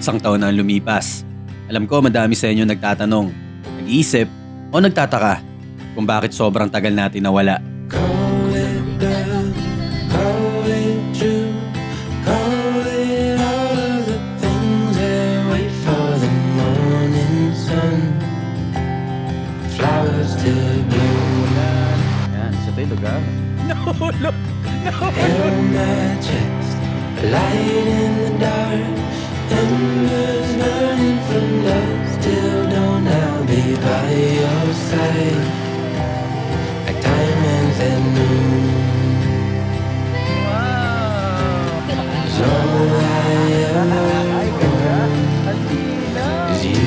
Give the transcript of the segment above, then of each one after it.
Isang taon na ang lumipas. Alam ko madami sa inyo nagtatanong, nag-iisip o nagtataka kung bakit sobrang tagal natin nawala. Call it love, call it true, call it all of the things that wait for the morning sun. Flowers to bloom. Yan, sa tayo lugar. Held my chest, a light in the dark. Embers burning from dusk till dawn. I'll be by your side, like diamonds and moon. So all I ever want is you.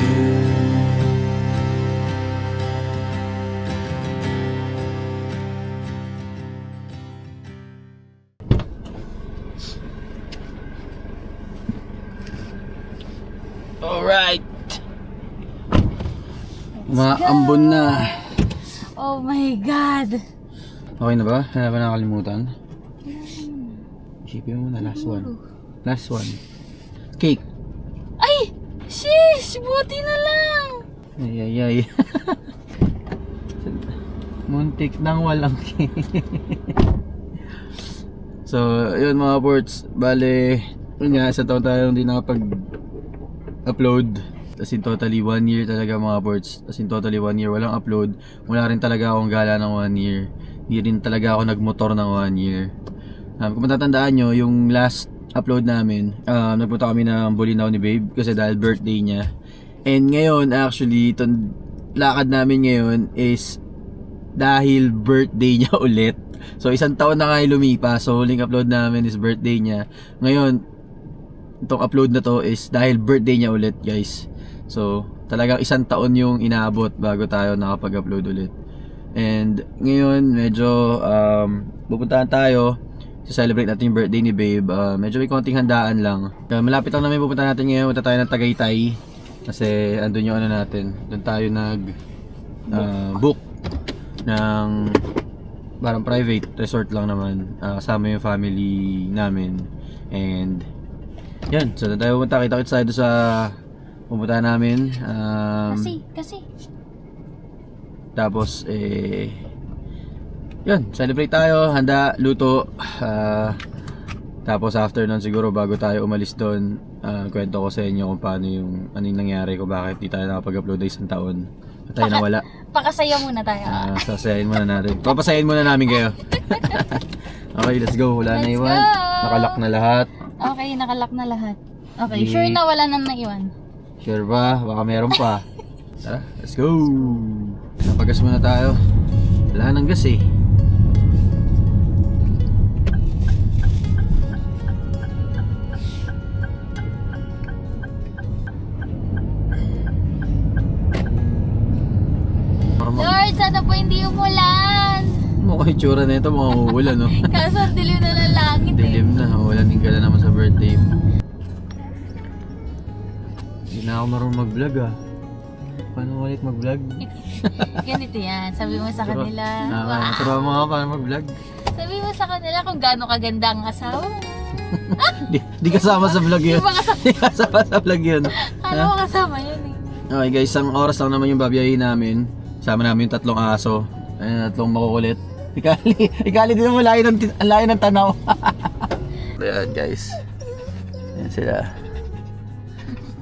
Alright! Maambon na. Oh my God! Okay na ba? Wala ba nakakalimutan? Isipin mo na, last one. Last one. Cake! Ay! Sheesh! Buti na lang! Ay. Muntik nang walang cake. So, yun mga ports. Bale, yun nga, sa taon tayo hindi nakapag-upload. As in totally 1 year talaga mga ports. As in totally 1 year walang upload. Wala rin talaga akong gala ng 1 year. Hindi rin talaga ako nagmotor ng 1 year. Kung matatandaan nyo, yung last upload namin, nagpunta kami ng Bolinao ni Babe kasi dahil birthday niya. And ngayon, actually, itong lakad namin ngayon is dahil birthday niya ulit. So, isang taon na nga yung lumipas. So, huling upload namin is birthday niya. Ngayon, itong upload na to is dahil birthday niya ulit, guys. So, talagang isang taon yung inaabot bago tayo nakapag-upload ulit. And ngayon, medyo pupuntahan tayo. Celebrate natin yung birthday ni Babe. Medyo may konting handaan lang. Malapit lang namin pupuntahan natin ngayon. Punta tayo ng Tagaytay. Kasi andun yung ano natin. Doon tayo book ng parang private resort lang naman. Kasama yung family namin. And yan, so doon tayo pupunta. Kita-kits tayo sa pupuntahan namin. Kasi. Tapos yun, celebrate tayo, handa, luto. Tapos after nun siguro bago tayo umalis doon, kwento ko sa inyo kung paano yung anong nangyari ko, bakit di tayo nakapag-upload ay isang taon. At tayo nawala. Pakasaya muna tayo. Sasayain muna natin. Papasayain muna namin kayo. Okay, let's go. Wala na Let's iwan. go. Nakalock na lahat. Okay, nakalock na lahat. Okay, Di- sure na wala nang naiwan. Sure ba? Baka meron pa. Tara, let's go. Napagas muna tayo. Wala nang gas eh. Lord, sana po hindi umulan. Mukhang itsura na ito, mukhang uulan, no? Kaso dilim na ng langit eh. Dilim na, uulan din ka na naman sa birthday mo. Hindi na ako marunong mag-vlog ah. Paano ulit mag-vlog? Ganito yan, sabi mo sa kanila. Wow. Turo mo ako paano mag-vlog. Sabi mo sa kanila kung gaano kaganda ang asawa mo. Di kasama sa vlog yun. Di ba kasama? Di kasama sa vlog yun. Ano mo kasama yun eh. Okay guys, isang oras lang naman yung babiyahin namin. Sama namin yung 3 aso. Ayun, 3 makukulit. Ikali din mo, layo ng tanaw. Ayan guys. Ayan sila.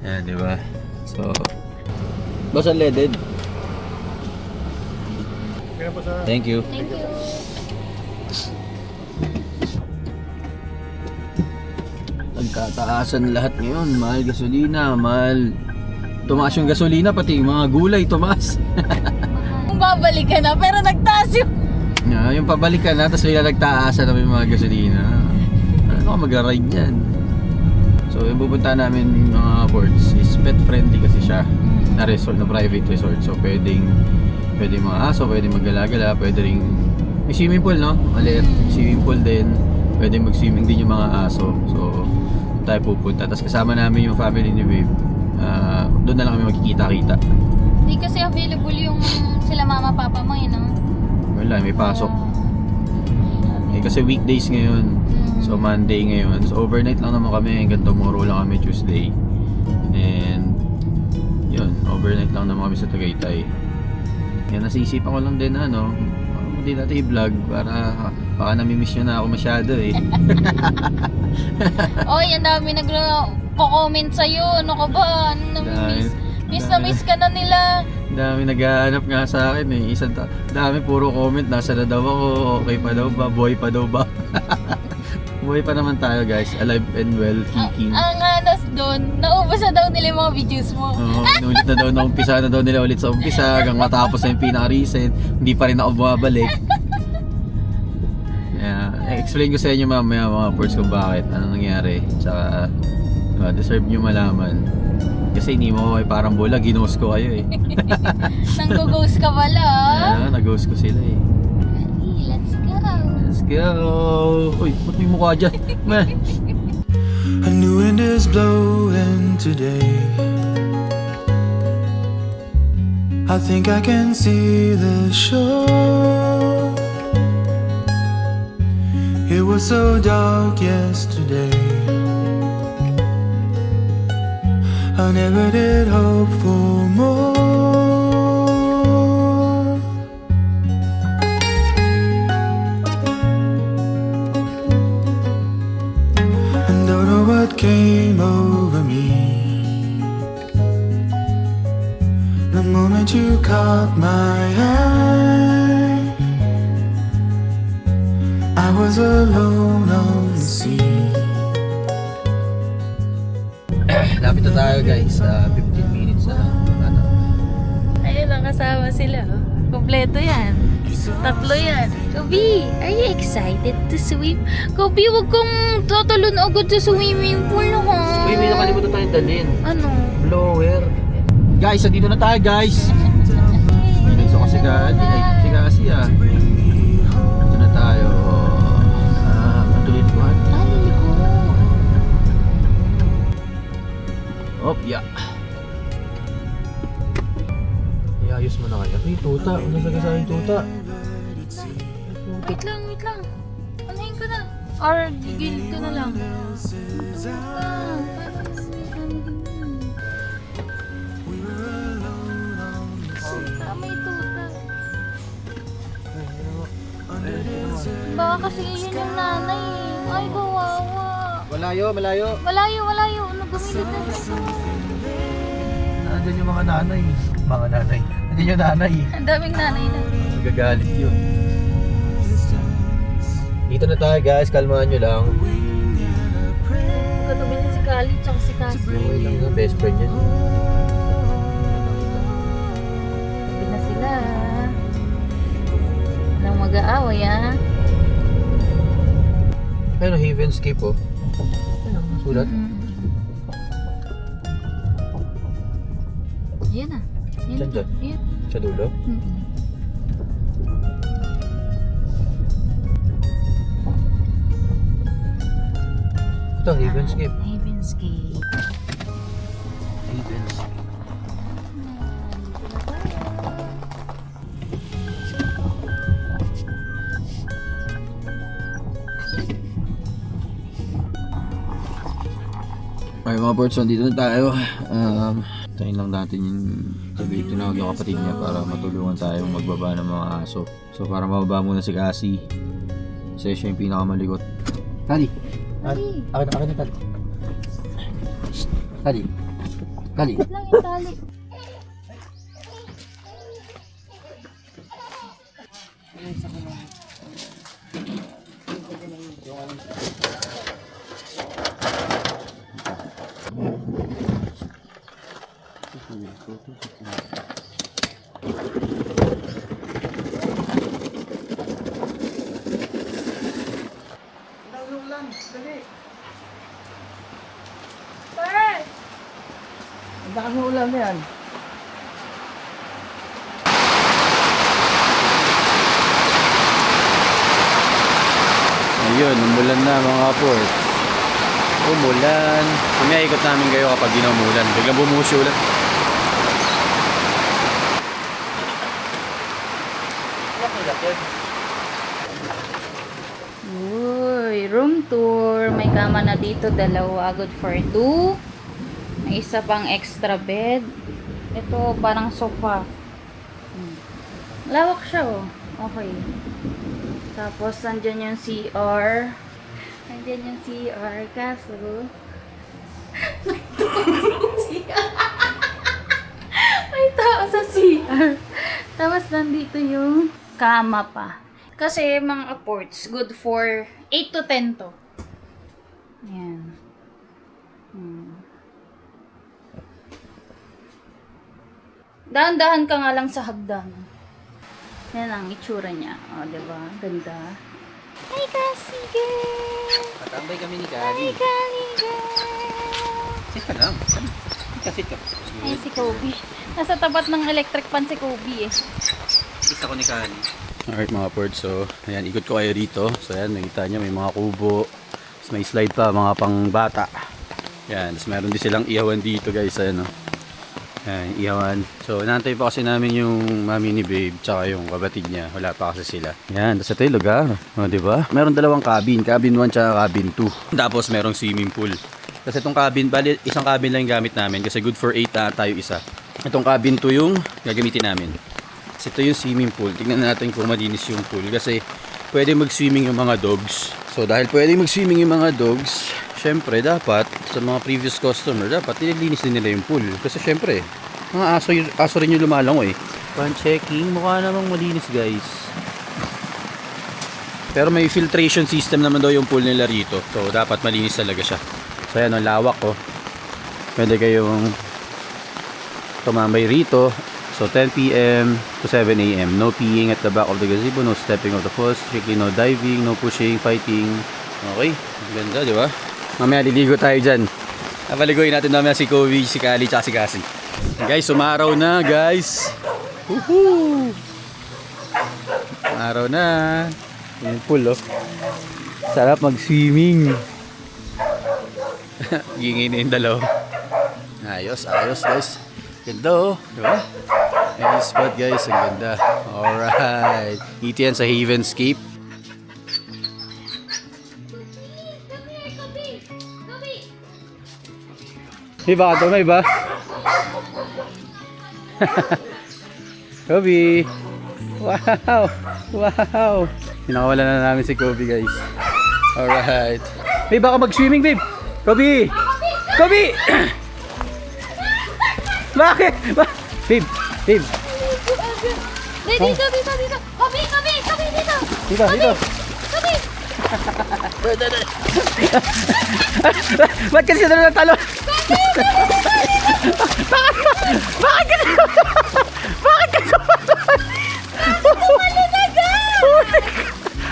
Ayan, di ba? So, basta leaded. Thank you. Thank you. Nagkataasan lahat ngayon. Mahal gasolina, mahal. Tumaas yung gasolina, pati yung mga gulay tumaas. Kung babalik ka na, pero nagtaas yung... Yung pabalik ka na, tapos bigla nagtaasan naman yung mga gasolina. Ano ka mag-ride yan? So yung pupunta namin mga ports is pet friendly kasi siya. Na resort, na private resort. So pwedeng mga aso, pwedeng maggala-gala, pwede ring may swimming pool, no? Maliit swimming pool din. Pwedeng mag-swimming din yung mga aso. So tayo pupunta. Tapos kasama namin yung family ni Babe. Doon na lang kami magkikita-kita. Hindi kasi available yung sila mama papa mo yun, no? Wala, may pasok. Kasi weekdays ngayon. So Monday ngayon. So overnight lang naman kami hanggang tomorrow lang kami Tuesday. And yun, overnight lang naman kami sa Tagaytay. Yan, nasisipan ko lang din na hindi natin i-vlog para baka namimiss nyo na ako masyado eh. Oy, ang dami nagko-comment sa'yo. Ano ka ba? Ano namimiss? Miss na miss ka na nila. Dami naghahanap nga sa akin eh. Dami puro comment, nasa na daw ako, okay pa daw ba, buhay pa daw ba. Buhay pa naman tayo guys, alive and well, kicking. Ang anas doon, naubos na daw nila yung mga videos mo. Oo, inulit na daw na umpisa na daw nila ulit sa umpisa hanggang matapos na yung pinaka-recent. Hindi pa rin ako bumabalik. Yeah, explain ko sa inyo mamaya mga ports kung bakit, ano nangyari. Tsaka, deserve nyo malaman. Kasi hindi mo ay parang bola, ginost ko kayo eh. Nang-ghost ka pala. Nag-ghost ko sila eh. Hey, let's go. Let's go! Uy, ba't may mukha dyan? A new wind is blowing today. I think I can see the shore. It was so dark yesterday. I never did hope for more. And don't know what came over me the moment you caught my eye. I was alone on the sea. Lapit na tayo guys, 15 minutes na lang. Ayun, ang kasama sila. Oh. Kompleto yan. Tatlo yan. Kobe, are you excited to swim? Kobe, wag kang tatalon agad sa swimming pool ha. Uy, may nakalimutan tayong dalhin. Ano? Blower. Guys, andito na tayo guys. Pinagso kasi si Kasi Ito na tayo. Matuloy likuhan. Liliko. Op, yeah. Iayos mo na kaya. Ay, tuta. Ano sa yung tuta? Wait lang. Anahin ka na. Or gigilid ka na lang. May tuta. Baka kasi yun yung nanay eh. Ay, kawawa. Malayo. Malayo. Nagumilid na siya. Nandyan yung mga nanay. Nandyan yung nanay. Ang daming nanay na. Magagalit yun. Dito na tayo guys, kalmahan nyo lang. Katabi niya si Kali tsaka si Cassie. Okay lang na, best friend yan. Katabi na sila. Walang mag-aaway ah. Pero Heavenscape oh. Sulat. Yan ah. Diyan. Yan. Sa dulo. Ito, Heavenscape. Heavenscape. Okay mga ports, dito na tayo. Tayin lang natin yung tinawag yung kapatid niya para matulungan tayo magbaba ng mga aso. So para mababa muna si Cassie. Kasi siya yung pinakamaligot. Kali! Akin na Kali. Kali! Bakit lang yung tali? Lakas ng ulan na yan. Ayun, umulan na mga kaport. Umulan. Mamaya ikot namin kayo kapag di na umulan. Biglang bumuhos yung ulan. Uy, room tour. May kama na dito, dalawa. Good for two. May isa pang extra bed. Ito parang sofa. Lawak siya oh. Okay. Tapos nandyan yung CR. Nandyan yung CR. Kaso may tao sa CR. Tapos nandito yung kama pa. Kasi mga ports, good for 8 to 10 to. Ayan. Dahan-dahan ka nga lang sa hagdan. Yan ang itsura niya. O, diba? Ganda. Hi, Cassie girl! Patambay kami ni Hi, Cassie girl! Sit ka lang. Sit ka. Ay, si Kobe. Nasa tapat ng electric pan si Kobe eh. Isa ko ni Kali. Alright mga ports, so ayan, ikot ko kayo rito. So ayan, nakita nyo may mga kubo. Tapos may slide pa, mga pang bata. Ayan, tapos meron din silang ihawan dito guys. Ayan o. Ayan, ihawan. So inaantay pa kasi namin yung mami ni Babe tsaka yung kabatid niya. Wala pa kasi sila. Ayan, tapos ito yung lugar. O diba? Meron dalawang cabin. Cabin 1 tsaka cabin 2. Tapos merong swimming pool. Kasi itong cabin, bali isang cabin lang yung gamit namin. Kasi good for 8 tayo isa. Itong cabin 2 yung gagamitin namin. Kasi ito yung swimming pool. Tingnan natin kung malinis yung pool. Kasi pwede mag-swimming yung mga dogs. So dahil pwede mag-swimming yung mga dogs, syempre dapat sa mga previous customer, dapat nililinis din nila yung pool. Kasi syempre, mga aso rin yung lumalango eh. Pan checking, mukha namang malinis guys. Pero may filtration system naman daw yung pool nila rito. So dapat malinis talaga siya. So ayan, ang lawak oh. Pwede kayong tumambay rito. So 10 PM to 7 AM. No peeing at the back of the gazebo, no stepping of the falls, strictly no diving, no pushing, fighting. Okay, ganda, di ba? Mamaya liligo tayo dyan. Napaliguin natin mamaya si Kobe, si Kali, tsaka si Cassie. Guys, umaraw na guys. Woohoo! Umaraw na. Yung pool oh. Sarap mag-swimming. Gingin na yung dalaw. Ayos, ayos guys. Ganda oh, di ba? Any spot guys, ang ganda. Alright. Dito yan sa Havenscape. Hey, baka tumay ba? Kobe! Wow! Wow! Pinakawala na namin si Kobe guys. Alright. Hey, baka mag-swimming babe! Kobe! Kobe! Bakit? Babe! Babe! Dito, dito, dito! Kobe, Kobe, Kobe, dito! Dito, dito! Kobe! Ba't kasi na natalo? Bakit ka tumalon? Tumalon agad!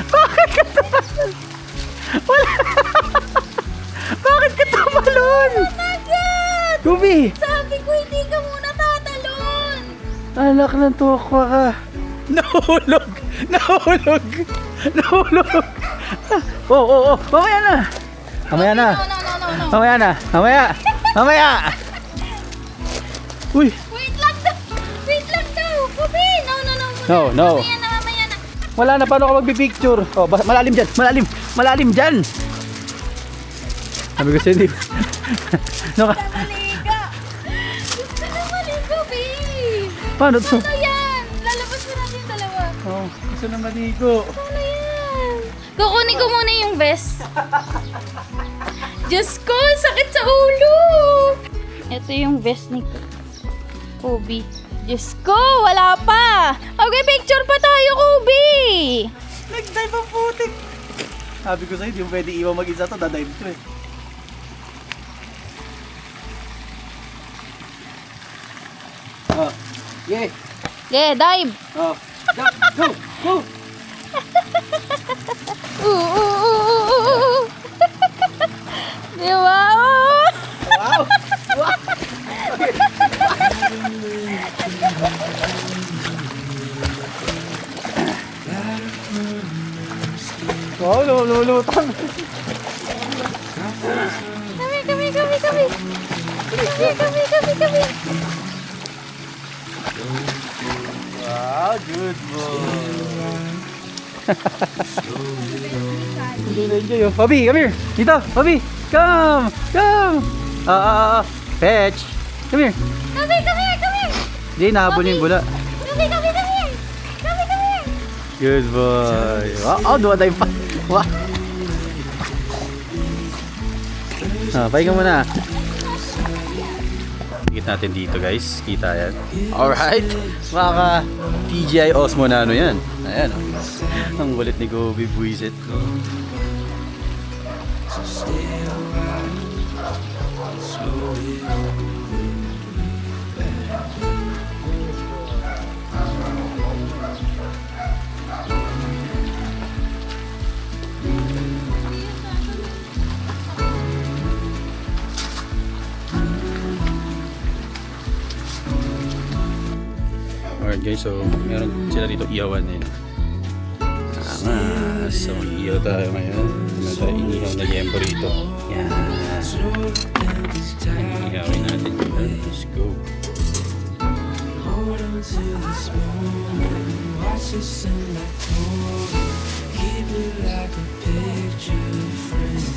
Bakit ka tumalon? Wala! Bakit ka tumalon? Agad! Kobe! Sabi ko, hindi ka muna tatalon! Anak ng tukwa ka. Nahulog! Nahulog! Nahulog! Oh! Mamaya na! Mamaya na! No. Mamaya na! Mamaya! Mamaya! Uy! Wait lang daw! Kobe! No. Mamaya na. Wala na, paano ka magpipicture? Oh, malalim dyan! Malalim dyan! Sabi ko sa'yo, hindi. No ka? Maliga! Gusto na maligo, babe! Paano to? Ano yan? Lalabas na natin yung dalawa. Oh, gusto na maligo. Ano yan? Kukunin ko muna yung vest. Diyos ko, sakit sa ulo! Ito yung vest ni Kobe. Diyos ko, wala pa! Okay, picture pa tayo, Kobe! Nag-dive ang putik. Sabi ko sa'yo, di mo pwede iwan mag-isa to, dadive ko eh. Oh, yeah. Yeah, dive! Oh, go! Ooh. Di ba? Wow! Wow, lulutang. Kami. Wow, good boy. Hindi na enjoy oh. Bobby, come here. Dito, Bobby. Come. Fetch! Come here! Come here! Hindi, nahabol niya yung bula. Come here! Good boy. Wow, duwa tayo pa. Wow. Pahinga muna. Ikit natin dito guys. Kita yan. Alright. Maka TGI Osmo na ano yan. Ayan o. Ang kulit ni Gobi Buisit. Alright guys, so meron sila dito iyawan eh. So iyaw tayo ngayon. Meron tayo inihaw na yempo rito. Yan. Ihawin natin yun. Let's go. Hold on to this moment, watch the sunlight pour, keep it like a picture frame.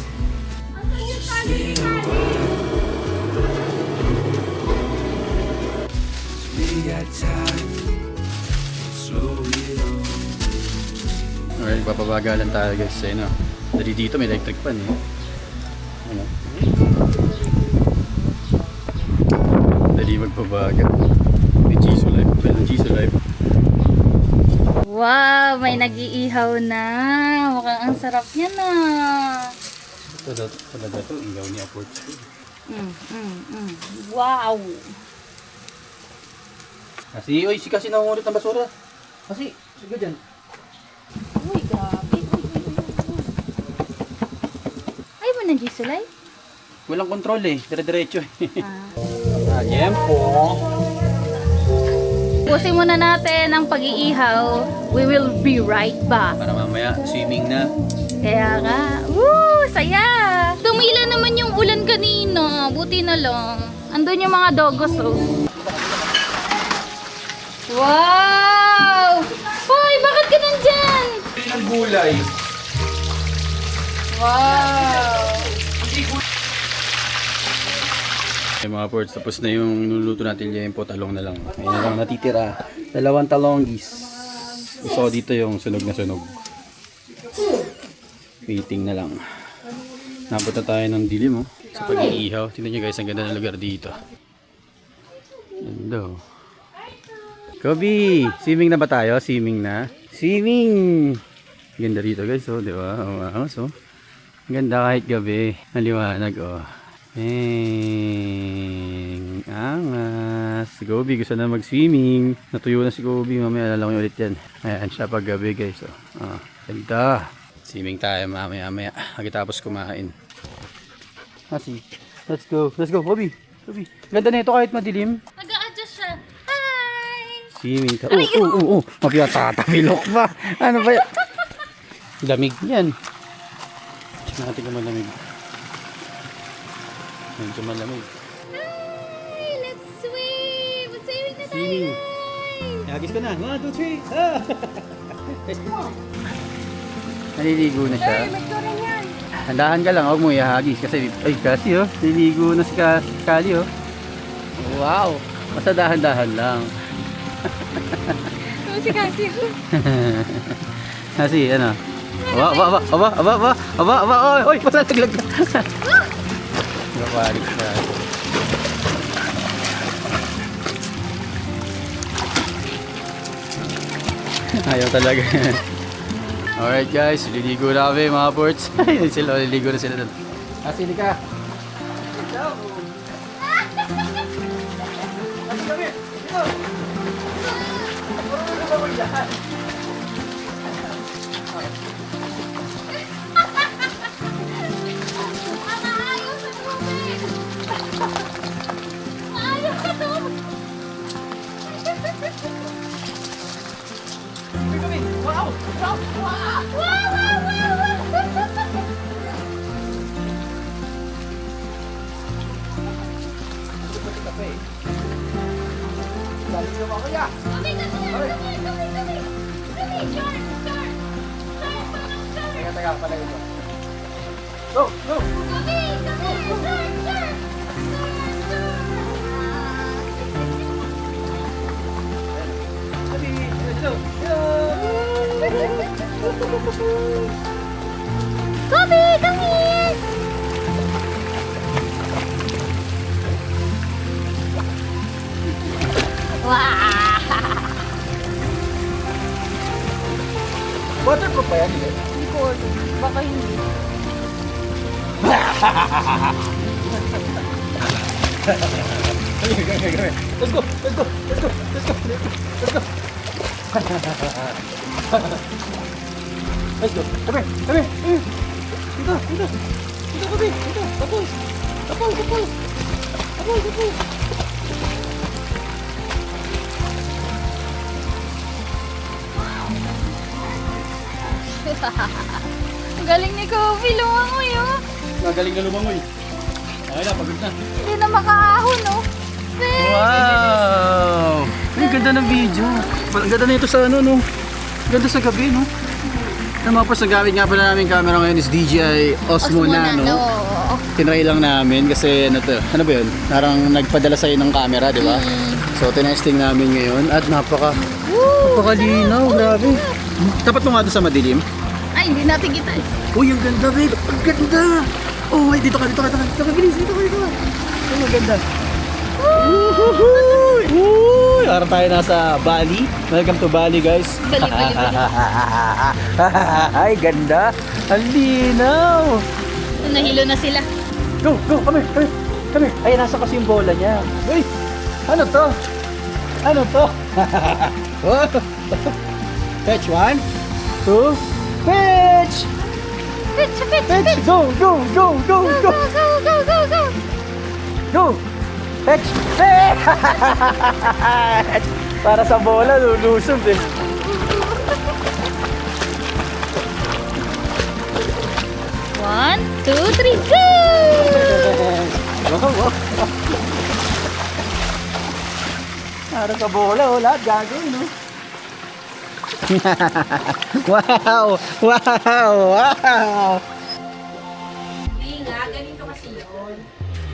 Stay a while. We got time, slow it on. Alright, papabagalan tayo guys. Ayun o. Dali dito may electric pan eh. Ano? Dali magpabaga. May Jisoo Live. May Jisoo Live. Wow, may nag-iihaw na. Mukhang ang sarap niya na. Ito talaga to. Ilaw ni Aport. Wow. Si kasi nangungulit ng basura. Kasi, sige dyan. Uy, grabe. Ay mo na, Gisulay? Walang control eh. Dire-diretso eh. Ah. Yempo. Pusin muna natin ang pag-iihaw. We will be right back. Para mamaya, swimming na. Kaya nga. Woo! Saya! Tumila naman yung ulan kanina. Buti na lang. Andun yung mga dogos, oh. Wow! Hoy, bakit ka nandyan? Ang gulay. Wow! Okay, mga ports, tapos na yung nuluto natin yempo. Talong na lang. Ayun na lang natitira. 2 talonggis. Gusto ko dito yung sunog na sunog. Waiting na lang. Nabot na tayo ng dilim, oh. Sa pag-iihaw. Tingnan nyo guys, ang ganda ng lugar dito. Ganda, oh. Kobe! Swimming na ba tayo? Swimming na? Swimming! Ganda dito guys, oh. Diba? Oh, so. Ganda kahit gabi. Ang liwanag, oh. Angas. Si Kobe gusto na mag-swimming. Natuyo na si Kobe. Mamaya alalang ulit yan. Ayan siya pag gabi guys, oh. Ganda. Swimming tayo mamaya. Pagkatapos kumain. Let's go. Let's go, Kobe. Kobe. Ganda na ito kahit madilim. Nag-a-adjust siya. Hi! Swimming ka. Mapia tatapilok pa. Ano ba yan? Lamig yan. Check natin kung malamig. Medyo malamig. Hi! Let's swim! Swimming na tayo! Swimming. Hagis ko na. 1, 2, 3. Naliligo na siya. May tura niyan! Handahan ka lang. Huwag mo ihagis. Kasi oh. Naliligo na si Kali oh. Wow. Basta dahan-dahan lang. Si Kasi ko. Kasi ano? Aba. Oy, pasalaglag ka. Napalik siya. Ayaw talaga. Alright guys, liligo na kami mga ports. Liligo na sila doon. Sili ka. Go! Kobe, come here! Wow! Waterproof pa yan, hindi? Hindi ko alam. Baka hindi. Let's go! Let's go! Let's go! Let's go! Let's go! Let's go! Come here! Come here! Dito! Dito! Dito kami! Dito! Tapos! Tapos! Tapos! Tapos! Tapos! Ang galing ni Kobe, lumangoy oh. Magaling na lumangoy. Okay na, pagod na. Hindi na makaahon oh. Wow! Ay, ganda ng video. Ang ganda na ito sa ano, no? Ganda sa gabi, no? Ang mga pers, nagamit nga pala namin camera ngayon is DJI Osmo Nano. Tinry lang namin kasi ano to, ano ba yun? Parang nagpadala sa'yo ng camera, di ba? So, tinesting namin ngayon at napakalinaw, grabe. Tapat mo nga doon sa madilim. Ay, hindi natin kita eh. Uy, ang ganda, babe! Ang ganda! Oh, ay, dito ka, dito ka, dito ka, dito ka, bilis, dito ka, dito ka. Ay, ang ganda. Uy! Parang tayo nasa Bali. Welcome to Bali, guys. Bali, bali, bali. Ay, ganda. Ang linaw. Nahilo na sila. Go, go, come here, come here. Come here. Ay, nasa kasi yung bola niya. Uy! Ano to? Ano to? Fetch, 1, 2, fetch! Pitch, pitch, Fetch! pitch. Go, go, go, go, Go, go! go, go, go, go. Go! Fetch! Fetch! Para sa bola, lulusog eh. One, two, three, go! Para sa bola, oh, lahat gagawin, no? Wow! Wow! Wow! Hindi nga, ganito kasi yun.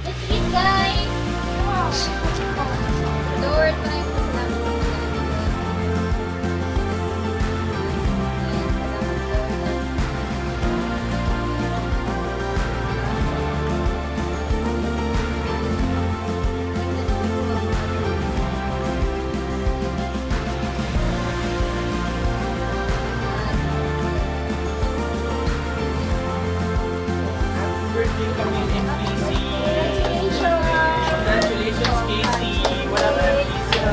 Let's eat, guys! Lord, maraming salamat sa Congratulations, Casey! Wala ka ng pizza!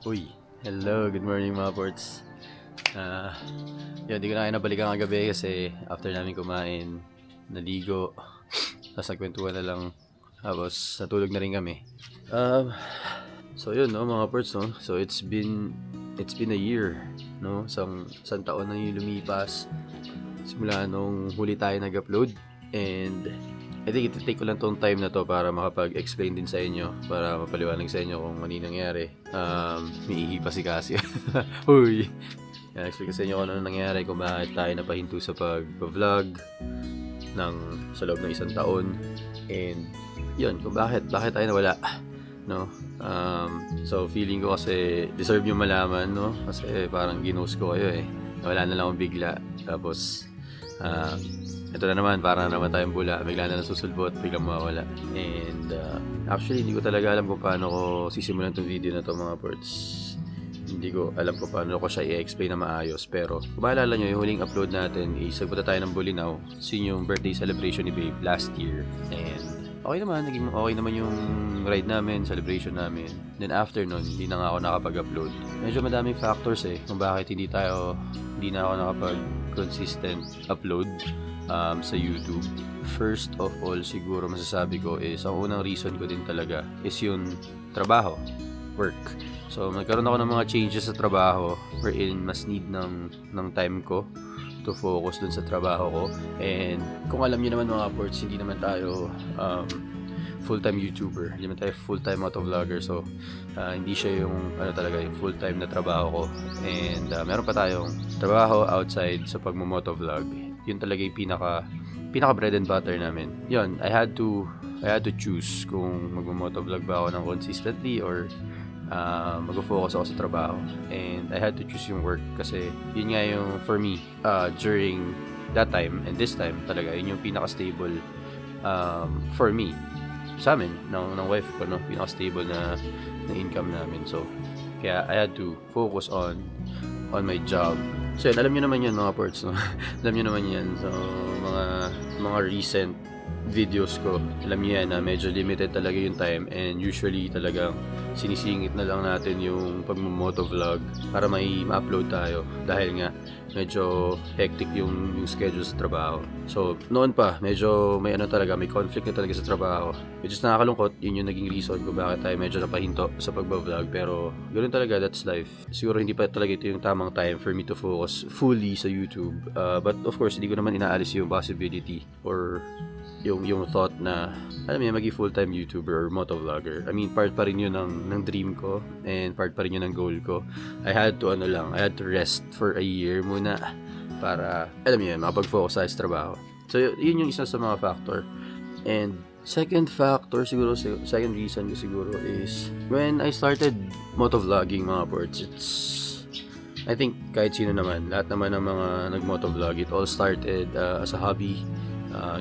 Uy, hello, good morning mga ports. Yun, di ko na kayo nabalikan kagabi kasi after namin kumain, naligo, tapos nagkwentuhan na lang, tapos natulog na rin kami. So yun, no, mga ports, no? So it's been a year, no? Isang taon na yung lumipas simula nung huli tayo nag-upload, and I think iti-take ko lang tong time na to para makapag-explain din sa inyo, para mapaliwanag sa inyo kung ano yung nangyari. May ihi pa si Cassie. Uy! Explain ko sa inyo kung ano nangyari, kung bakit tayo napahinto sa pag-vlog sa loob ng isang taon. And yun, kung bakit tayo nawala, no? So feeling ko kasi deserve nyo malaman, no? Kasi parang ginost ko kayo eh. Nawala na lang akong bigla. Tapos ito na naman, para naman tayong bula, bigla na nasusulbot, biglang mawawala. And actually hindi ko talaga alam kung paano ko sisimulan itong video na to, mga ports. Hindi ko alam kung paano ko siya i-explain na maayos. Pero kung maalala nyo, yung huling upload natin is nagpunta tayo ng Bolinao, yung birthday celebration ni Babe last year. And okay naman, naging okay naman yung ride namin, celebration namin. Then after nun, hindi na nga ako nakapag-upload. Medyo madaming factors eh kung bakit hindi na ako nakapag-consistent upload sa YouTube. First of all, siguro masasabi ko is, ang unang reason ko din talaga is yung trabaho, work. So nagkaroon ako ng mga changes sa trabaho wherein mas need ng time ko to focus dun sa trabaho ko. And kung alam niyo naman mga ports, hindi naman tayo full-time YouTuber, hindi naman tayo full-time motovlogger. So, hindi siya yung talaga yung full-time na trabaho ko. And meron pa tayong trabaho outside sa pagmo-motovlog. Yun talaga yung pinaka bread and butter namin. Yun, I had to choose kung magmo-motovlog ba ako ng consistently or mag-focus ako sa trabaho. And I had to choose yung work kasi yun nga yung for me during that time and this time talaga yun yung pinaka-stable for me sa amin ng wife ko, no? Pinaka-stable na income namin. So kaya I had to focus on my job. So yun, alam nyo naman yun mga ports, no? Alam nyo naman yan. So mga recent videos ko, alam niyo yan na medyo limited talaga yung time, and usually talagang sinisingit na lang natin yung pagmo-motovlog para may ma-upload tayo dahil nga medyo hectic yung schedule sa trabaho. So noon pa medyo may may conflict na talaga sa trabaho, which is nakakalungkot. Yun yung naging reason kung bakit tayo medyo napahinto sa pagbablog, pero ganoon talaga, that's life. Siguro hindi pa talaga ito yung tamang time for me to focus fully sa YouTube, but of course hindi ko naman inaalis yung possibility or yung thought na maging full-time YouTuber or motovlogger. I mean, part pa rin yun ng dream ko and part pa rin yun ng goal ko. I had to rest for a year muna para makapag-focus sa trabaho. So yun yung isa sa mga factor. And second factor siguro, second reason ko siguro is when I started motovlogging mga ports, I think kahit sino naman, lahat naman ng mga nag-motovlog, it all started as a hobby.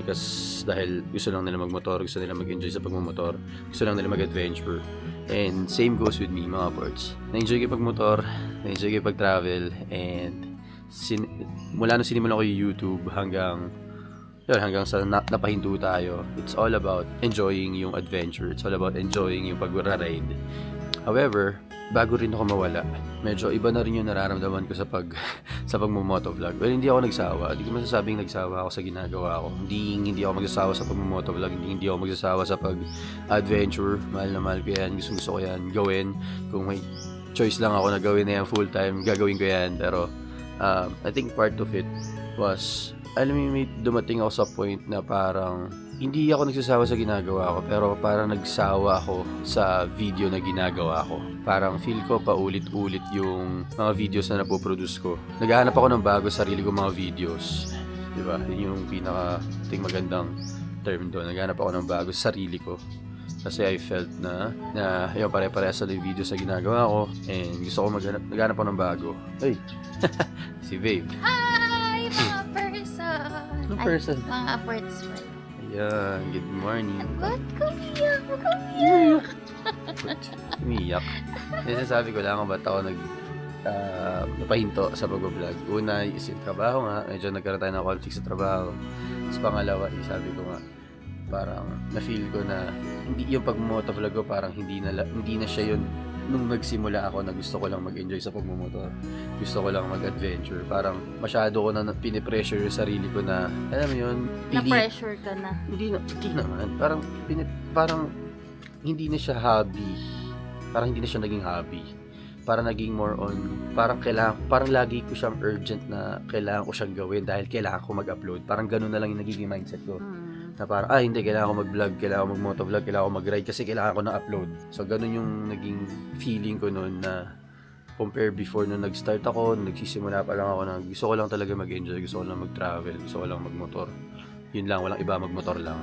Kasi dahil gusto lang nila magmotor, gusto nila mag-enjoy sa pagmumotor, gusto lang nila mag-adventure. And same goes with me mga ports. Na-enjoy ko pagmotor, na-enjoy ko pag-travel, and mula nung sinimulan ko yung YouTube hanggang sa napahinto tayo, it's all about enjoying yung adventure, it's all about enjoying yung pag-ride. However, bago rin ako mawala, medyo iba na rin yung nararamdaman ko sa pagmo-motovlog. Well, hindi ako nagsawa. Hindi ko masasabing nagsawa ako sa ginagawa ko. Hindi ako magsasawa sa pagmo-motovlog. Hindi ako magsasawa sa pag-adventure. Mahal na mahal ko yan. Gusto ko yan gawin. Kung may choice lang ako na gawin na yan full time, gagawin ko yan. Pero I think part of it was, may dumating ako sa point na parang hindi ako nagsasawa sa ginagawa ko, pero parang nagsawa ako sa video na ginagawa ko. Parang feel ko paulit-ulit yung mga videos na napoproduce ko. Naghahanap ako ng bago sarili ko mga videos. Diba? Yun yung magandang term doon. Naghahanap ako ng bago sa sarili ko. Kasi I felt na yung pare-parehas sa videos na ginagawa ko, and gusto ko naghahanap ako ng bago. Hey! Si Babe. Hi, mga person! Ano person? Mga ports. Ayan, good morning. Ba't kumiyak? Umiyak. Kasi sabi ko lang kung ba't ako napahinto sa pag-vlog. Una is yung trabaho nga, medyo nagkaroon tayo ng conflict sa trabaho. Tapos pangalawa, sabi ko nga, parang na-feel ko na hindi yung pag-motovlog ko, parang hindi na siya yun nung nagsimula ako na gusto ko lang mag-enjoy sa pagmumotor. Gusto ko lang mag-adventure. Parang masyado ko na pinipressure yung sarili ko na, alam mo yun, Na-pressure ka na. Hindi naman. Parang hindi na siya hobby. Parang hindi na siya naging hobby. Parang naging more on, parang lagi ko siyang urgent na kailangan ko siyang gawin dahil kailangan ko mag-upload. Parang ganun na lang yung nagiging mindset ko. Na parang, hindi, kailangan ko mag-vlog, kailangan ko mag-motovlog, kailangan ko mag-ride kasi kailangan ko na upload. So, ganun yung naging feeling ko noon na compare before nung nag-start ako, nagsisimula pa lang ako na gusto ko lang talaga mag-enjoy, gusto ko lang mag-travel, gusto ko lang mag-motor. Yun lang, walang iba, mag-motor lang.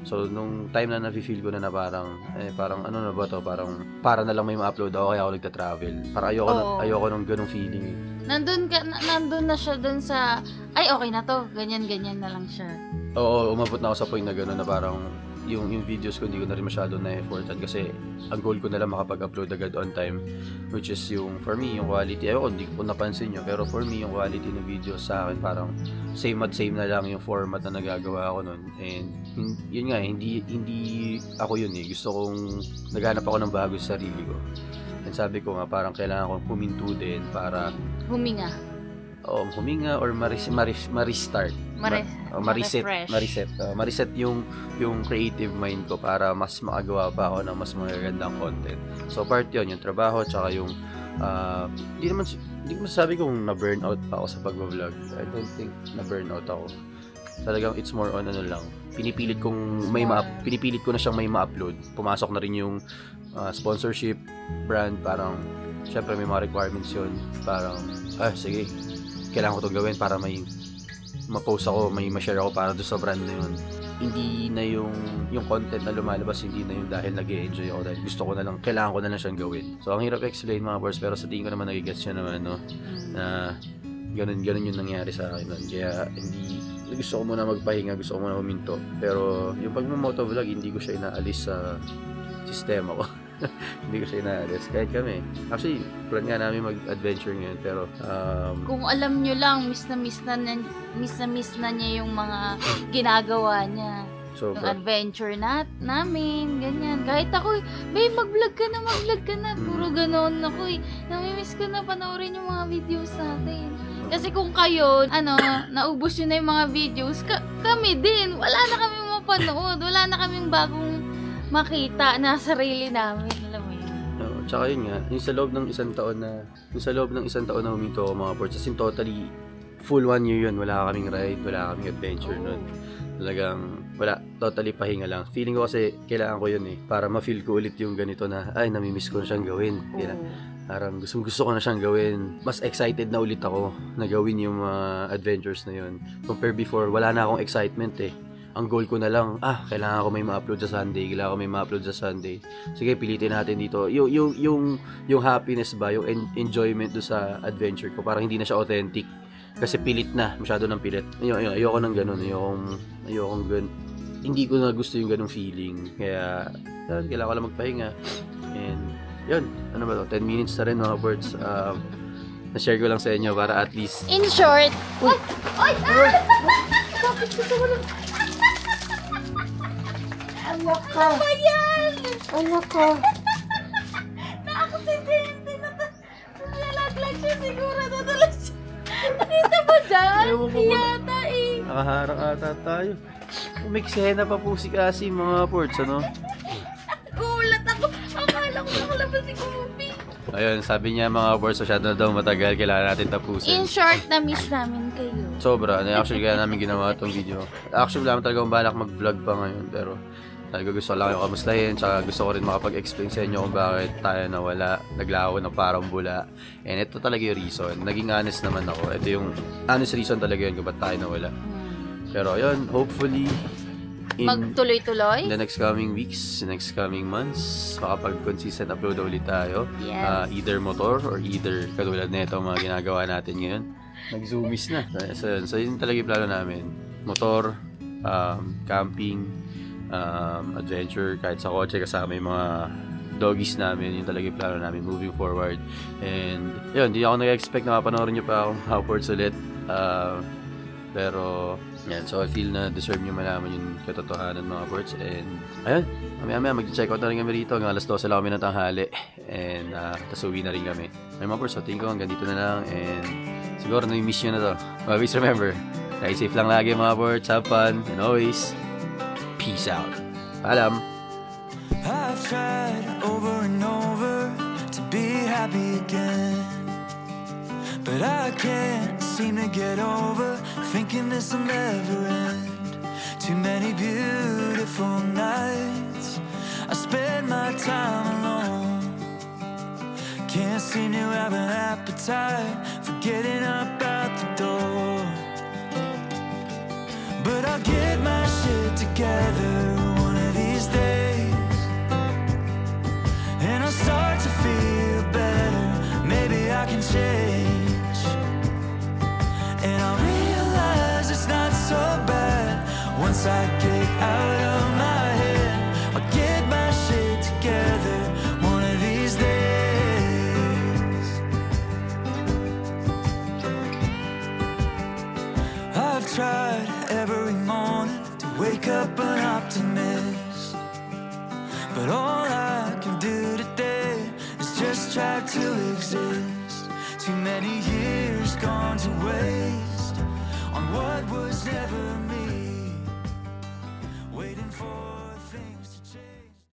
So, nung time na na-feel ko na parang ano na ba to? Parang para na lang may ma-upload ako kaya ako nagta-travel. Parang ayoko nung ganung feeling. Nandun na siya dun sa, ay okay na to, ganyan na lang siya. Oo, umabot na ako sa point na gano'n na parang yung videos ko hindi ko na rin masyado na-effortan kasi ang goal ko na lang makapag-upload agad on time, which is yung for me yung quality. Hindi ko napansin nyo, pero for me yung quality ng videos sa akin parang same na lang yung format na nagagawa ko nun. And yun nga, hindi ako yun Gusto kong naghanap ako ng bago sa sarili ko. And sabi ko nga parang kailangan kong puminto din para Huminga or ma-restart. Ma-reset yung creative mind ko para mas makagawa pa ako ng mas magagandang content. So part yun, yung trabaho, tsaka yung hindi ko masasabi kung na-burnout pa ako sa pag-vlog. I don't think na-burnout ako. Talagang it's more on ano lang. Pinipilit ko na siyang may ma-upload. Pumasok na rin yung sponsorship brand, parang syempre may mga requirements yun. Parang sige, kailangan ko 'tong gawin para may ma-post ako, may ma-share ako para doon sa brand na yun. Hindi na yung content na lumalabas, hindi na yung dahil nag-e-enjoy ako, dahil gusto ko na lang, kailangan ko na lang siyang gawin. So ang hirap explain mga boys, pero sa tingin ko naman nagigets siya naman, no, na ganun yung nangyari sa akin nun. Kaya hindi, gusto ko muna magpahinga, gusto ko muna huminto. Pero yung pag-motovlog, hindi ko siya inaalis sa sistema ko. Hindi ko siya inaalis. Kahit kami. Actually, plan nga namin mag-adventure ngayon. Pero, Kung alam nyo lang, miss na miss na niya yung mga ginagawa niya. so, Yung adventure namin, ganyan. Kahit ako, babe, mag-vlog ka na. Puro ganon ako eh. Namimiss ko na panoorin yung mga videos natin. Kasi kung kayo, naubos yun na yung mga videos, kami din. Wala na kami mapanood. Wala na kaming bagong makita na sarili namin. Alam mo yun. Tsaka yun nga, yung sa loob ng isang taon na huminto ako mga ports, as in totally, full 1 year yun. Wala kaming ride, wala kaming adventure nun. Talagang, wala, totally pahinga lang. Feeling ko kasi, kailangan ko yun para ma-feel ko ulit yung ganito na, namimiss ko na siyang gawin. Parang gusto ko na siyang gawin. Mas excited na ulit ako na gawin yung mga adventures na yun. Compare before, wala na akong excitement Ang goal ko na lang, kailangan ko may ma-upload sa Sunday. Sige, pilitin natin dito. Yung happiness ba, yung enjoyment do sa adventure ko, parang hindi na siya authentic. Kasi pilit na, masyado ng pilit. Ayoko ng ganun, ayokong ganun. Hindi ko na gusto yung ganung feeling. Kaya, kailangan ko lang magpahinga. And, yun, ano ba to? 10 minutes na rin mga words. Na-share ko lang sa inyo para at least... In short, Anak ka! ano ba yan? Anak ka! Na-aksidente na nalaglag siya siguro. Natulag siya. Nakita mo dyan? Ewan ko Yata Nakaharang ata tayo. Umiksena pa po si Cassie mga ports, ano? Gulat ako. Akala ko nakalabas si Kobe. Ayun, sabi niya mga ports, masyado na daw matagal, kailangan natin tapusin. In short, na-miss namin kayo. Sobra. Actually, kaya namin ginawa itong video. Actually, wala naman talaga akong balak mag-vlog pa ngayon. Pero, talaga gusto ko lang yung kamustahin. Tsaka gusto ko rin makapag-explain sa inyo kung bakit tayo nawala. Naglaho na parang bula. And ito talaga yung reason. Naging honest naman ako. Ito yung honest reason talaga yun kung ba't tayo nawala. Pero, yun. Hopefully, in Magtuloy-tuloy? the next coming weeks, the next coming months, makapag-consistent upload ulit tayo. Yes. Either motor or either katulad na ito mga ginagawa natin ngayon. Nag-zoomies na. So yun talaga yung plano namin. Motor, camping, adventure, kahit sa kotse kasama yung mga doggies namin. Yun talaga yung plano namin moving forward. And yun, hindi ako nag-expect na mapanoorin nyo pa akong Howports ulit. Pero yan, so I feel na deserve nyo malaman yung katotohanan mga ports. And ayun, mamaya mag-check out na rin kami rito. Hanggang alas 12 lang kami ng tanghali. And tas uwi na rin kami. Ay mga ports, so tingin ko hanggang dito na lang. And siguro na-miss nyo na to. Always remember, stay safe lang lagi mga ports. Have fun. And always, peace out. Paalam. I've tried over and over to be happy again, but I can't seem to get over thinking this will never end. Too many beautiful nights I spend my time alone. Can't seem to have an appetite for getting up out the door. But I'll get my shit together one of these days, and I'll start to feel better. Maybe I can change, and I'll realize it's not so bad once I get out of my head. I'll get my shit together one of these days. I've tried every morning to wake up an optimist, but all I can do today is just try to exist. Too many years gone to waste on what was never me.